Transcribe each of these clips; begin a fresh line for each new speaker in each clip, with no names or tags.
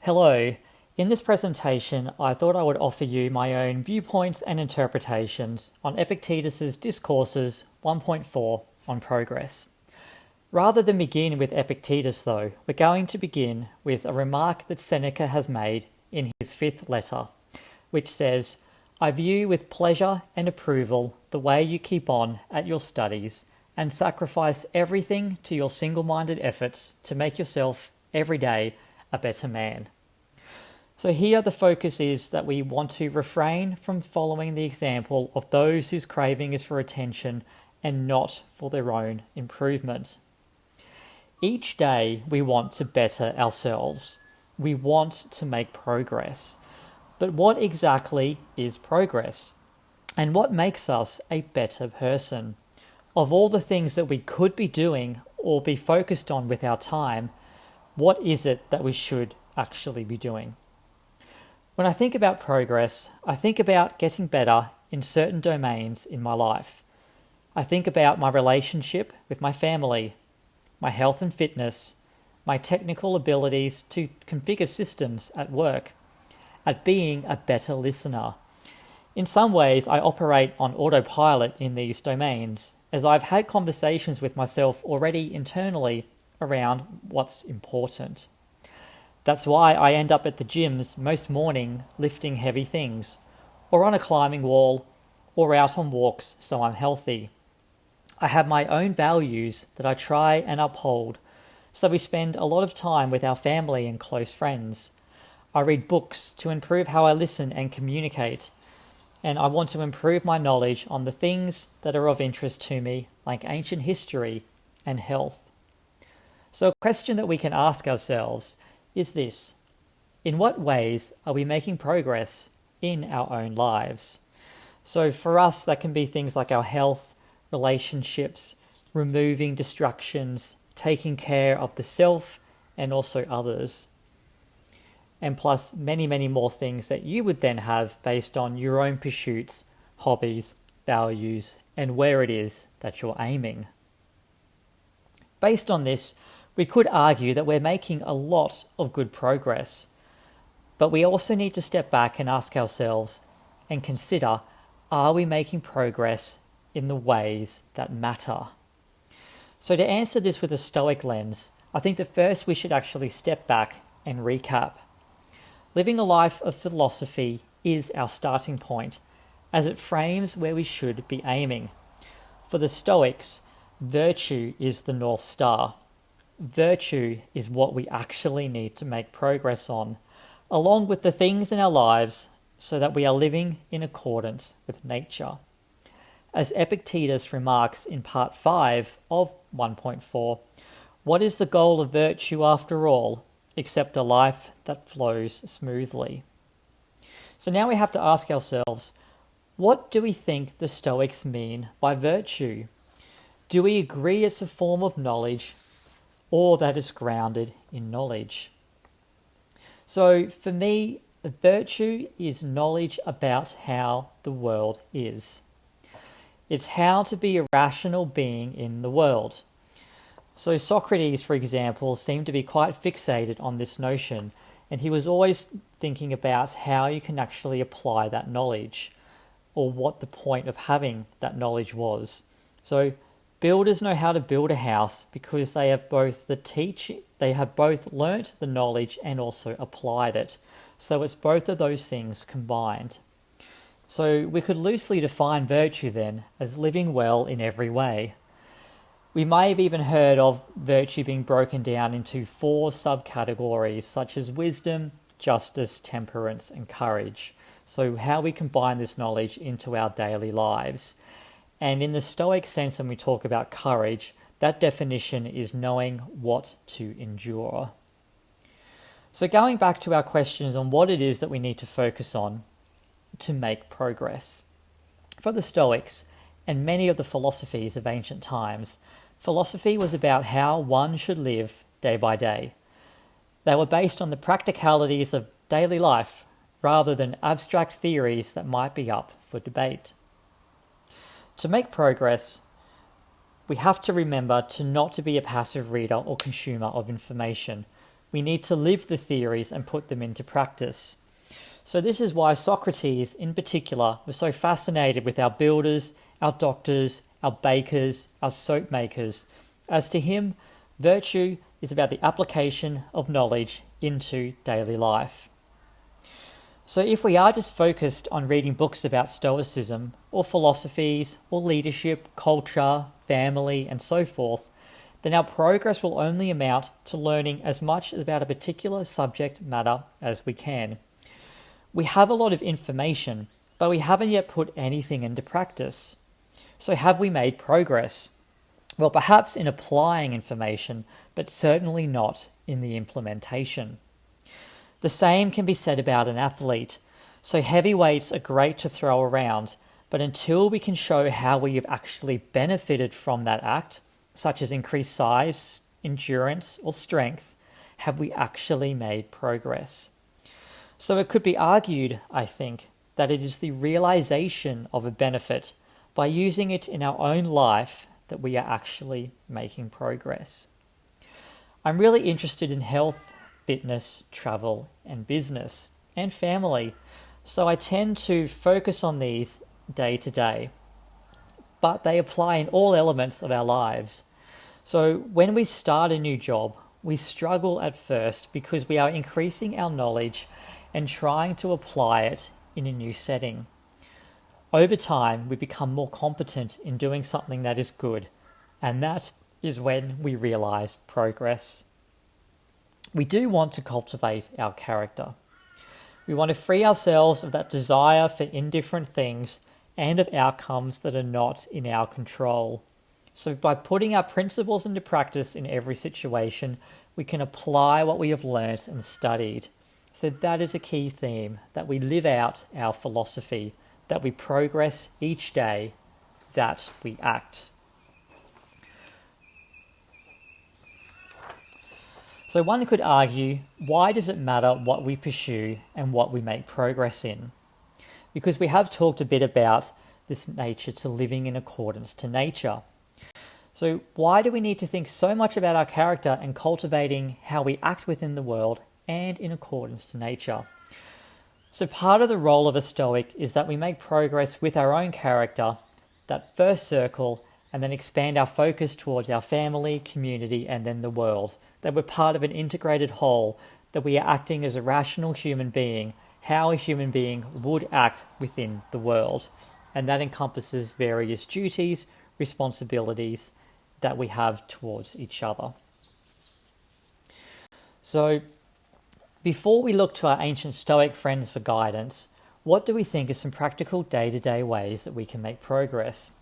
Hello. In this presentation, I thought I would offer you my own viewpoints and interpretations on Epictetus's Discourses 1.4 on progress. Rather than begin with Epictetus, though, we're going to begin with a remark that Seneca has made in his fifth letter, which says, "I view with pleasure and approval the way you keep on at your studies and sacrifice everything to your single-minded efforts to make yourself every day a better man." So here the focus is that we want to refrain from following the example of those whose craving is for attention and not for their own improvement. Each day we want to better ourselves. We want to make progress. But what exactly is progress? And what makes us a better person? Of all the things that we could be doing or be focused on with our time, what is it that we should actually be doing? When I think about progress, I think about getting better in certain domains in my life. I think about my relationship with my family, my health and fitness, my technical abilities to configure systems at work, at being a better listener. In some ways, I operate on autopilot in these domains, as I've had conversations with myself already internally around what's important. That's why I end up at the gyms most morning lifting heavy things, or on a climbing wall, or out on walks so I'm healthy. I have my own values that I try and uphold, so we spend a lot of time with our family and close friends. I read books to improve how I listen and communicate, and I want to improve my knowledge on the things that are of interest to me, like ancient history and health. So a question that we can ask ourselves is this: in what ways are we making progress in our own lives? So for us, that can be things like our health, relationships, removing distractions, taking care of the self and also others. And plus many, many more things that you would then have based on your own pursuits, hobbies, values, and where it is that you're aiming. Based on this, we could argue that we're making a lot of good progress, but we also need to step back and ask ourselves and consider, are we making progress in the ways that matter? So to answer this with a Stoic lens, I think that first we should actually step back and recap. Living a life of philosophy is our starting point, as it frames where we should be aiming. For the Stoics, virtue is the North Star. Virtue is what we actually need to make progress on, along with the things in our lives so that we are living in accordance with nature. As Epictetus remarks in part 5 of 1.4, what is the goal of virtue after all, except a life that flows smoothly? So now we have to ask ourselves, what do we think the Stoics mean by virtue? Do we agree it's a form of knowledge, or that is grounded in knowledge? So for me, virtue is knowledge about how the world is. It's how to be a rational being in the world. So Socrates, for example, seemed to be quite fixated on this notion, and he was always thinking about how you can actually apply that knowledge, or what the point of having that knowledge was. So builders know how to build a house because they have both learnt the knowledge and also applied it. So it's both of those things combined. So we could loosely define virtue then as living well in every way. We may have even heard of virtue being broken down into 4 subcategories, such as wisdom, justice, temperance, and courage. So how we combine this knowledge into our daily lives. And in the Stoic sense, when we talk about courage, that definition is knowing what to endure. So going back to our questions on what it is that we need to focus on to make progress. For the Stoics, and many of the philosophies of ancient times, philosophy was about how one should live day by day. They were based on the practicalities of daily life, rather than abstract theories that might be up for debate. To make progress, we have to remember to not to be a passive reader or consumer of information. We need to live the theories and put them into practice. So this is why Socrates, in particular, was so fascinated with our builders, our doctors, our bakers, our soap makers. As to him, virtue is about the application of knowledge into daily life. So if we are just focused on reading books about Stoicism, or philosophies, or leadership, culture, family, and so forth, then our progress will only amount to learning as much about a particular subject matter as we can. We have a lot of information, but we haven't yet put anything into practice. So have we made progress? Well, perhaps in applying information, but certainly not in the implementation. The same can be said about an athlete. So heavy weights are great to throw around, but until we can show how we have actually benefited from that act, such as increased size, endurance, or strength, have we actually made progress? So it could be argued, I think, that it is the realization of a benefit by using it in our own life that we are actually making progress. I'm really interested in health, fitness, travel, and business, and family, so I tend to focus on these day to day, but they apply in all elements of our lives. So when we start a new job, we struggle at first because we are increasing our knowledge and trying to apply it in a new setting. Over time, we become more competent in doing something that is good, and that is when we realize progress. We do want to cultivate our character. We want to free ourselves of that desire for indifferent things and of outcomes that are not in our control. So by putting our principles into practice in every situation, we can apply what we have learnt and studied. So that is a key theme, that we live out our philosophy, that we progress each day, that we act. So one could argue, why does it matter what we pursue and what we make progress in? Because we have talked a bit about this nature to living in accordance to nature. So why do we need to think so much about our character and cultivating how we act within the world and in accordance to nature? So part of the role of a Stoic is that we make progress with our own character, that first circle, and then expand our focus towards our family, community, and then the world. That we're part of an integrated whole, that we are acting as a rational human being, how a human being would act within the world. And that encompasses various duties, responsibilities that we have towards each other. So, before we look to our ancient Stoic friends for guidance, what do we think are some practical day-to-day ways that we can make progress?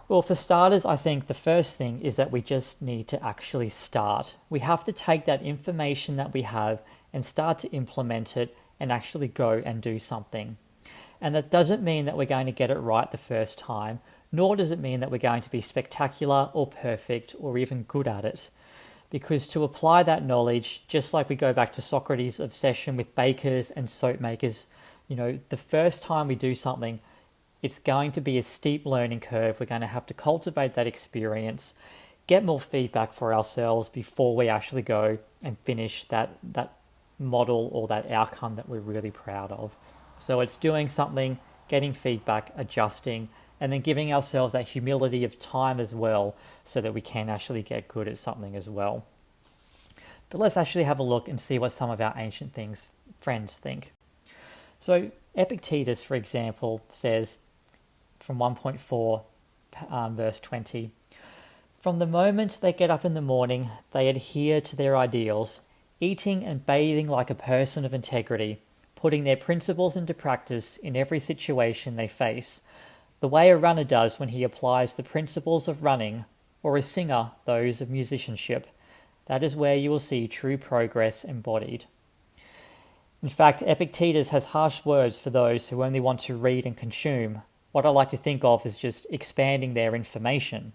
Well, for starters, I think the first thing is that we just need to actually start. We have to take that information that we have and start to implement it and actually go and do something. And that doesn't mean that we're going to get it right the first time, nor does it mean that we're going to be spectacular or perfect or even good at it. Because to apply that knowledge, just like we go back to Socrates' obsession with bakers and soap makers, the first time we do something, it's going to be a steep learning curve. We're going to have to cultivate that experience, get more feedback for ourselves before we actually go and finish that model or that outcome that we're really proud of. So it's doing something, getting feedback, adjusting, and then giving ourselves that humility of time as well so that we can actually get good at something as well. But let's actually have a look and see what some of our ancient friends think. So Epictetus, for example, says from 1.4 verse 20, "From the moment they get up in the morning, they adhere to their ideals, eating and bathing like a person of integrity, putting their principles into practice in every situation they face, the way a runner does when he applies the principles of running, or a singer those of musicianship. That is where you will see true progress embodied." In fact, Epictetus has harsh words for those who only want to read and consume. What I like to think of is just expanding their information.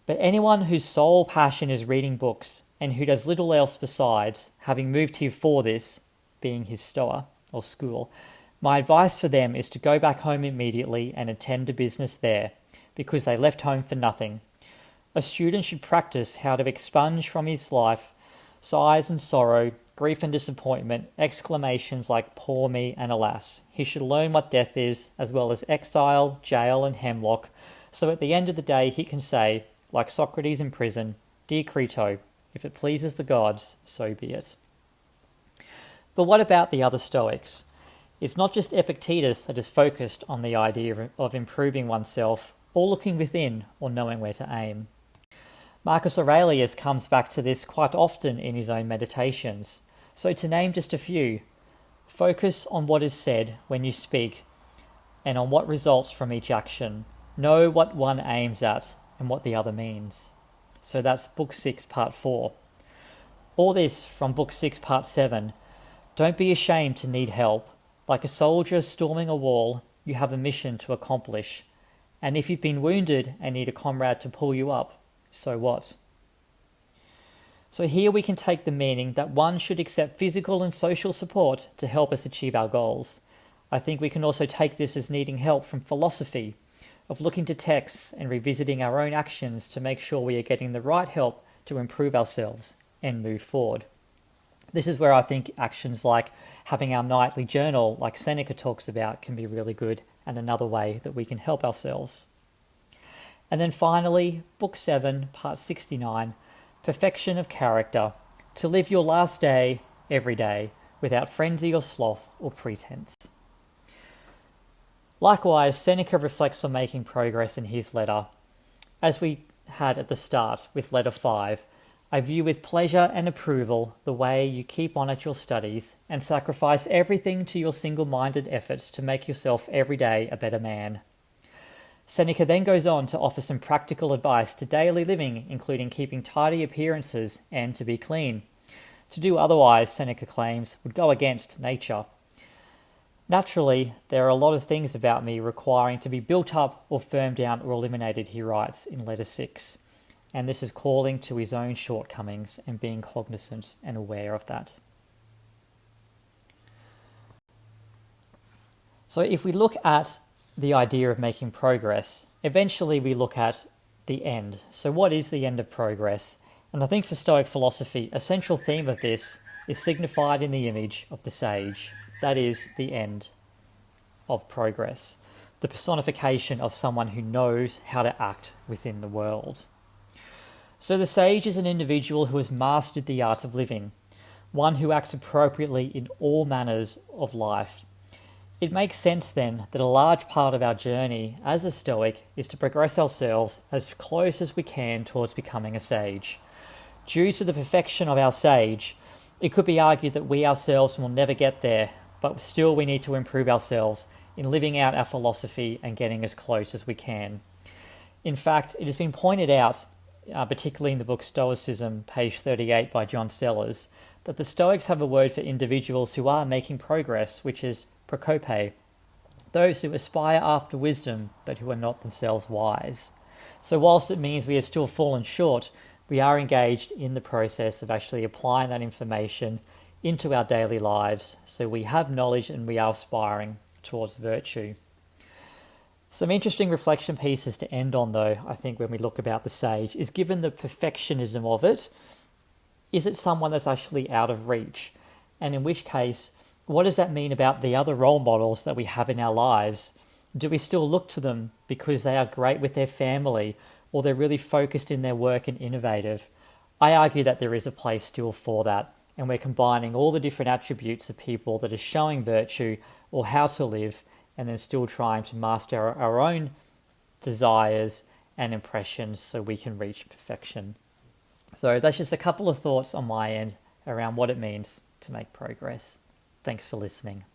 But anyone whose sole passion is reading books and who does little else besides, having moved here for this, being his stoa or school, my advice for them is to go back home immediately and attend to business there, because they left home for nothing. A student should practice how to expunge from his life Sighs and sorrow, grief and disappointment, exclamations like poor me and alas. He should learn what death is, as well as exile, jail and hemlock, so at the end of the day he can say, like Socrates in prison, Dear Crito, if it pleases the gods, so be it. But what about the other Stoics? It's not just Epictetus that is focused on the idea of improving oneself, or looking within, or knowing where to aim. Marcus Aurelius comes back to this quite often in his own meditations. So to name just a few, focus on what is said when you speak, and on what results from each action. Know what one aims at, and what the other means. So that's Book 6, Part 4. All this from Book 6, Part 7. Don't be ashamed to need help. Like a soldier storming a wall, you have a mission to accomplish. And if you've been wounded and need a comrade to pull you up, so what? So here we can take the meaning that one should accept physical and social support to help us achieve our goals. I think we can also take this as needing help from philosophy, of looking to texts and revisiting our own actions to make sure we are getting the right help to improve ourselves and move forward. This is where I think actions like having our nightly journal, like Seneca talks about, can be really good, and another way that we can help ourselves. And then finally, Book 7, Part 69, Perfection of Character, to live your last day every day without frenzy or sloth or pretense. Likewise, Seneca reflects on making progress in his letter. As we had at the start with letter 5, I view with pleasure and approval the way you keep on at your studies and sacrifice everything to your single-minded efforts to make yourself every day a better man. Seneca then goes on to offer some practical advice to daily living, including keeping tidy appearances and to be clean. To do otherwise, Seneca claims, would go against nature. Naturally, there are a lot of things about me requiring to be built up or firmed down or eliminated, he writes in letter 6. And this is calling to his own shortcomings and being cognizant and aware of that. So if we look at the idea of making progress, eventually we look at the end. So what is the end of progress? And I think for Stoic philosophy, a central theme of this is signified in the image of the sage. That is the end of progress, the personification of someone who knows how to act within the world. So the sage is an individual who has mastered the art of living, one who acts appropriately in all manners of life. It makes sense then that a large part of our journey as a Stoic is to progress ourselves as close as we can towards becoming a sage. Due to the perfection of our sage, it could be argued that we ourselves will never get there, but still we need to improve ourselves in living out our philosophy and getting as close as we can. In fact, it has been pointed out, particularly in the book Stoicism, page 38 by John Sellers, that the Stoics have a word for individuals who are making progress, which is prokope, those who aspire after wisdom but who are not themselves wise. So whilst it means we have still fallen short, we are engaged in the process of actually applying that information into our daily lives, so we have knowledge and we are aspiring towards virtue. Some interesting reflection pieces to end on, though, I think, when we look about the sage, is given the perfectionism of it, is it someone that's actually out of reach? And in which case, what does that mean about the other role models that we have in our lives? Do we still look to them because they are great with their family, or they're really focused in their work and innovative? I argue that there is a place still for that, and we're combining all the different attributes of people that are showing virtue or how to live, and then still trying to master our own desires and impressions so we can reach perfection. So that's just a couple of thoughts on my end around what it means to make progress. Thanks for listening.